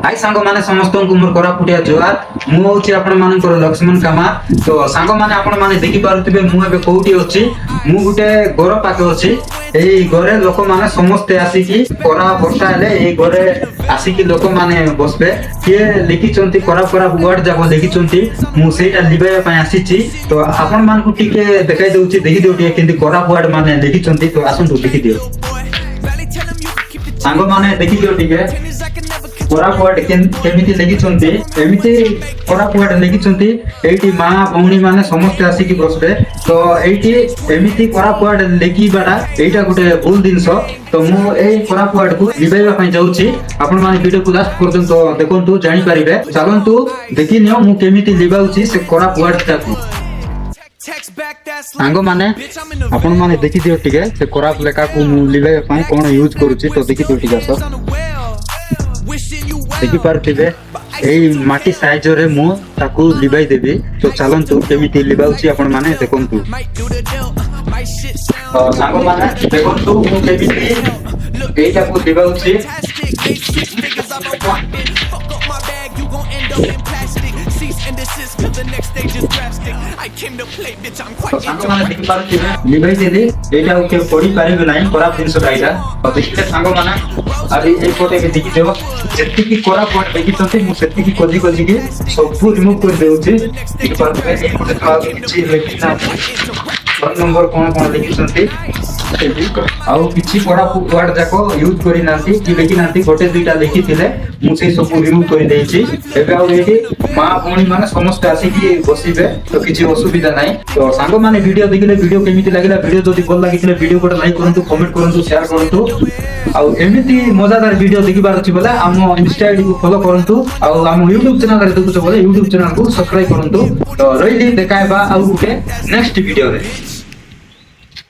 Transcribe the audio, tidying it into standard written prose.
हाय सांग माने समस्त को मोर कोरापुटिया जुहार मु होची आपण मानकर लक्ष्मण कामा तो सांग माने आपण माने देखि पारुतिबे मु एबे कोउटी अछि मु गुटे घर पाके अछि एई घरे लोक माने समस्त आसी की कोरा वर्षा हेले एई घरे आसी की लोक माने बसबे के लिखि चंती कोरा कोरा वर्ड जाको लिखि चंती मु सेटा लिबे पय आसीची तो आपण मान को टिके देखाइ दउची देखि देउ टिके केंती कोरा वर्ड माने लिखि चंती तो आसंतु लिखि दियो सांग माने देखि दियो टिके कोरापुट केमिति लेखिछन्ति एमिति कोरापुट लेखिछन्ति एठी मां भौणी माने समस्त आसी की बसबे तो एठी एमिति कोरापुट लेखिबाटा एटा गुटे भूल दिनस तो मु ए कोरापुट को लिबाइबा पय जाउछि आपण माने वीडियो को लास्ट पर्यंत देखंतु जानि परिबे चलंतु देखि नियो मु केमिति लिबाउछि से कोरापुट ताकू सांग माने आपण माने देखि दियो टिके से कोराप लेखा को मु लिबाइबा पय कोन यूज करूछि तो देखि दियो टिके सर देखि पारथिबे एई माटी साइज रे मु ताकू लिबाई देबी तो चलंतु केमिति लिबाउछि आपण माने देखंतु तो सांग माने देखंतु मु केमिति एटा को लिबाउछि सांग माने देखि पारथिबे लिबाई देली एटा ओके पढी पारिबे नाही खराब दिन सकाइला तो देखिते सांग माने अरे ए फोटो के देखि देबो जेति की कोरा पॉइंट देखि तंते मु सेति की कोजी कोजी के सब रिमूव कर देउछि एक बार में एक फोटो का किछि लेकिन फोन नंबर कोन लिखि तंते आउ किछि कोरा वर्ड जाको यूज करि नांती कि लेकिन नांती गोटे दुईटा लिखि थिले मु से सब रिमूव कर देछि एबे आउ एठी मां भौणी माने समस्त आसी की बसिबे तो किछि असुविधा नाही तो सांग माने वीडियो देखिले वीडियो केमिति लागिला वीडियो जदी भल लागिथिले वीडियो को लाइक करंतु कमेंट करंतु शेयर करंतु आउ एमिति मजादार वीडियो देखिबार अछि बोले हम इंस्टा आईडी को फॉलो करंतु आउ हम YouTube चैनल रे देखुछ बोले YouTube चैनल को सब्सक्राइब करंतु तो रहिली देखाइबा आउ गुटे नेक्स्ट वीडियो रे।